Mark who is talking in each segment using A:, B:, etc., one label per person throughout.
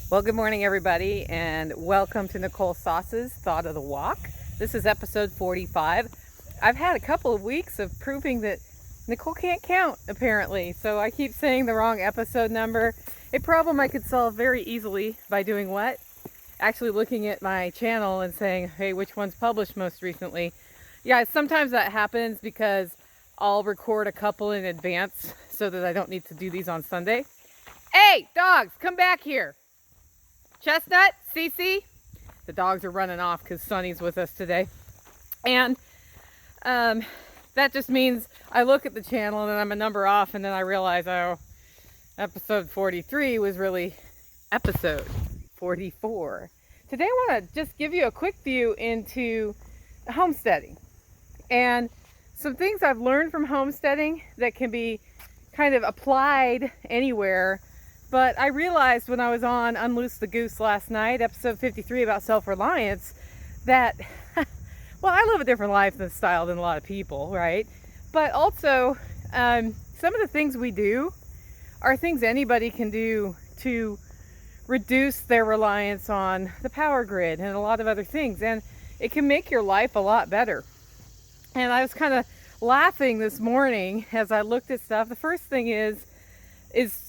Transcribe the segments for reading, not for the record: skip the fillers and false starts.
A: Well, good morning, everybody, and welcome to Nicole Sauce's Thought of the Walk. This is episode 45. I've had a couple of weeks of proving that Nicole can't count, apparently, so I keep saying the wrong episode number. A problem I could solve very easily by doing what? Actually looking at my channel and saying, hey, which one's published most recently? Yeah, sometimes that happens because I'll record a couple in advance so that I don't need to do these on Sunday. Hey, dogs, come back here. Chestnut, Cece. The dogs are running off because Sonny's with us today. And that just means I look at the channel and then I'm a number off and then I realize, oh, episode 43 was really episode 44. Today I want to just give you a quick view into homesteading and some things I've learned from homesteading that can be kind of applied anywhere. But I realized when I was on Unloose the Goose last night, episode 53 about self-reliance, that, well, I live a different life than style than a lot of people, right? But also, some of the things we do are things anybody can do to reduce their reliance on the power grid and a lot of other things. And it can make your life a lot better. And I was kind of laughing this morning as I looked at stuff. The first thing is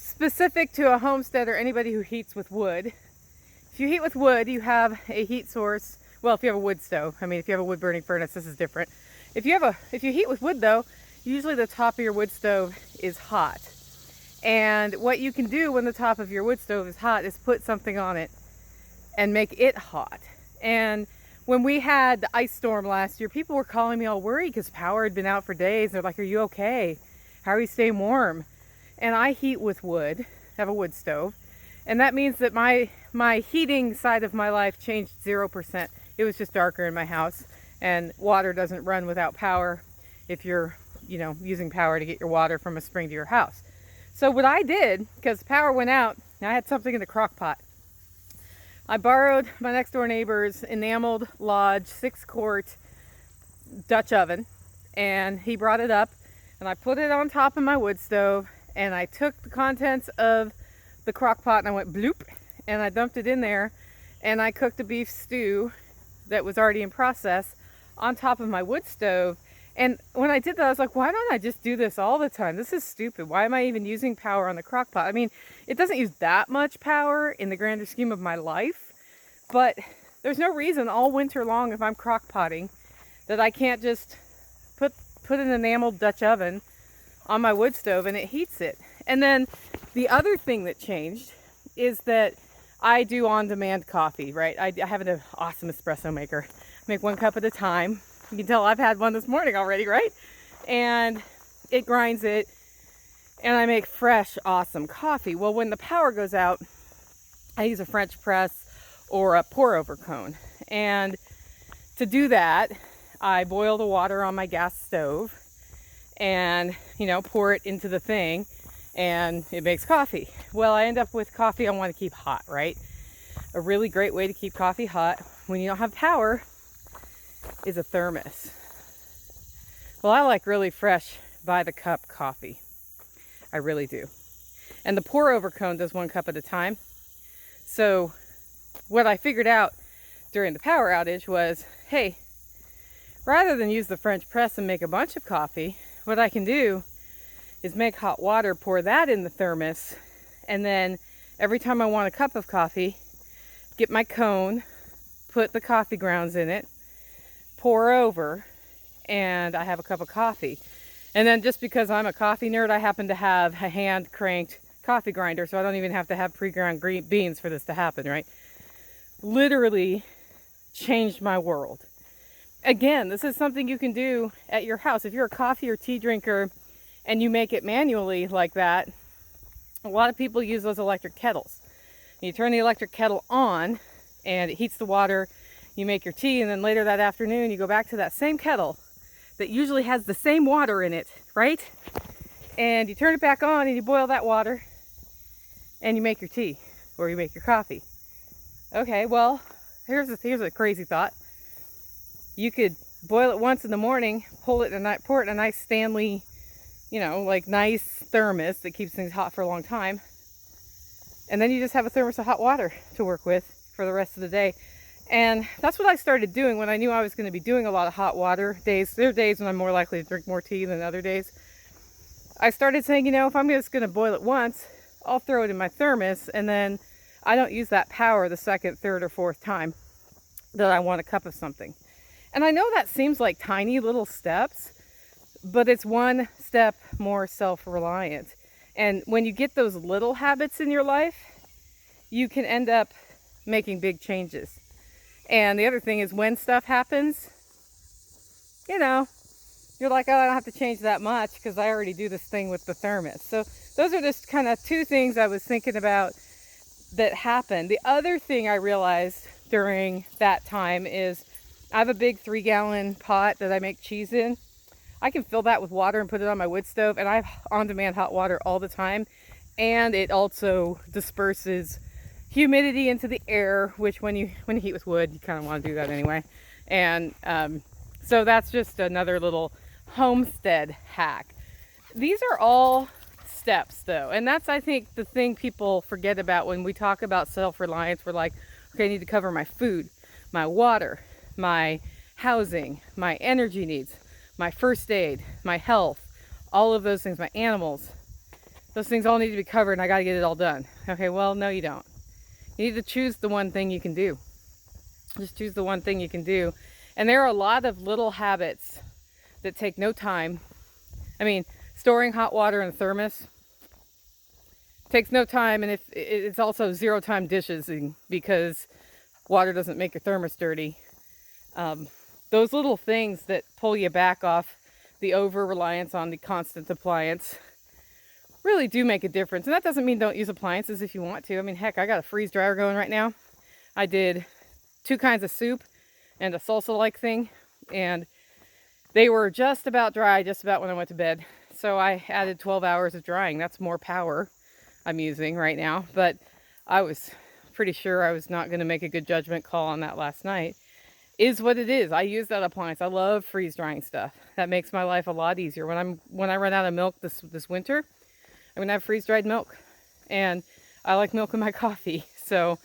A: specific to a homestead or anybody who heats with wood. If you heat with wood, you have a heat source. Well, if you have a wood stove, I mean, if you have a wood burning furnace, this is different. If you heat with wood though, usually the top of your wood stove is hot. And what you can do when the top of your wood stove is hot is put something on it and make it hot. And when we had the ice storm last year, people were calling me all worried because power had been out for days. They're like, are you okay? How are you staying warm? And I heat with wood, have a wood stove, and that means that my heating side of my life changed 0%. It was just darker in my house, and water doesn't run without power if you're, using power to get your water from a spring to your house. So what I did, because power went out, I had something in the crock pot. I borrowed my next door neighbor's enameled Lodge 6-quart Dutch oven, and he brought it up, and I put it on top of my wood stove. And I took the contents of the crock pot and I went bloop and I dumped it in there and I cooked a beef stew that was already in process on top of my wood stove. And when I did that, I was like, why don't I just do this all the time? This is stupid. Why am I even using power on the crock pot? I mean, it doesn't use that much power in the grander scheme of my life, but there's no reason all winter long if I'm crock potting that I can't just put an enameled Dutch oven on my wood stove and it heats it. And then the other thing that changed is that I do on-demand coffee, right? I have an awesome espresso maker. I make 1 cup at a time. You can tell I've had one this morning already, right? And it grinds it and I make fresh, awesome coffee. Well, when the power goes out, I use a French press or a pour-over cone. And to do that, I boil the water on my gas stove and pour it into the thing and it makes coffee. Well, I end up with coffee I want to keep hot, right? A really great way to keep coffee hot when you don't have power is a thermos. Well, I like really fresh by the cup coffee. I really do. And the pour over cone does 1 cup at a time. So what I figured out during the power outage was, hey, rather than use the French press and make a bunch of coffee, what I can do is make hot water, pour that in the thermos, and then every time I want a cup of coffee, get my cone, put the coffee grounds in it, pour over, and I have a cup of coffee. And then just because I'm a coffee nerd, I happen to have a hand-cranked coffee grinder, so I don't even have to have pre-ground green beans for this to happen, right? Literally changed my world. Again, this is something you can do at your house. If you're a coffee or tea drinker and you make it manually like that, a lot of people use those electric kettles. You turn the electric kettle on and it heats the water, you make your tea, and then later that afternoon you go back to that same kettle that usually has the same water in it, right? And you turn it back on and you boil that water and you make your tea or you make your coffee. Okay, well, here's a crazy thought. You could boil it once in the morning, pour it in a nice Stanley, nice thermos that keeps things hot for a long time. And then you just have a thermos of hot water to work with for the rest of the day. And that's what I started doing when I knew I was going to be doing a lot of hot water days. There are days when I'm more likely to drink more tea than other days. I started saying, you know, if I'm just going to boil it once, I'll throw it in my thermos, and then I don't use that power the second, third, or fourth time that I want a cup of something. And I know that seems like tiny little steps, but it's one step more self-reliant. And when you get those little habits in your life, you can end up making big changes. And the other thing is, when stuff happens, you know, you're like, oh, I don't have to change that much because I already do this thing with the thermos. So those are just kind of two things I was thinking about that happened. The other thing I realized during that time is I have a big 3-gallon pot that I make cheese in. I can fill that with water and put it on my wood stove, and I have on-demand hot water all the time. And it also disperses humidity into the air, which when you heat with wood, you kind of want to do that anyway. And so that's just another little homestead hack. These are all steps though, and that's, I think, the thing people forget about when we talk about self-reliance. We're like, okay, I need to cover my food, my water, my housing, my energy needs, my first aid, my health, all of those things, my animals. Those things all need to be covered, and I got to get it all done. Okay, well, no, you don't. You need to choose the one thing you can do. Just choose the one thing you can do. And there are a lot of little habits that take no time. I mean, storing hot water in a thermos takes no time, and if it's also 0 time dishes because water doesn't make your thermos dirty. Those little things that pull you back off the over-reliance on the constant appliance really do make a difference. And that doesn't mean don't use appliances if you want to. I mean, heck, I got a freeze dryer going right now. I did 2 kinds of soup and a salsa-like thing, and they were just about dry just about when I went to bed. So I added 12 hours of drying. That's more power I'm using right now, but I was pretty sure I was not going to make a good judgment call on that last night. Is what it is. I use that appliance. I love freeze drying stuff. That makes my life a lot easier. When I run out of milk this winter, I'm gonna have freeze dried milk, and I like milk in my coffee, so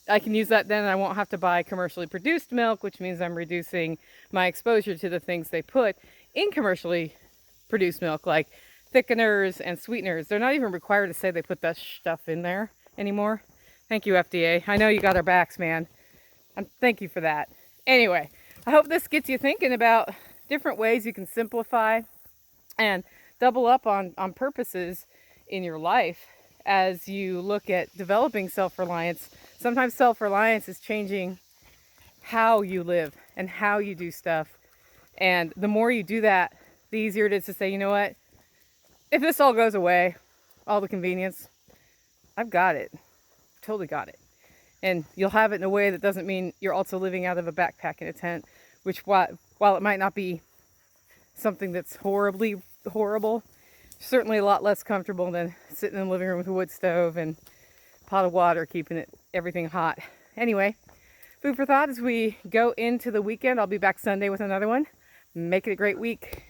A: I can use that then, and I won't have to buy commercially produced milk, which means I'm reducing my exposure to the things they put in commercially produced milk, like thickeners and sweeteners. They're not even required to say they put that stuff in there anymore. Thank you, FDA. I know you got our backs, man. Thank you for that. Anyway, I hope this gets you thinking about different ways you can simplify and double up on purposes in your life as you look at developing self-reliance. Sometimes self-reliance is changing how you live and how you do stuff. And the more you do that, the easier it is to say, you know what? If this all goes away, all the convenience, I've got it. Totally got it. And you'll have it in a way that doesn't mean you're also living out of a backpack in a tent, which while it might not be something that's horribly horrible, certainly a lot less comfortable than sitting in the living room with a wood stove and pot of water, keeping everything hot. Anyway, food for thought as we go into the weekend. I'll be back Sunday with another one. Make it a great week.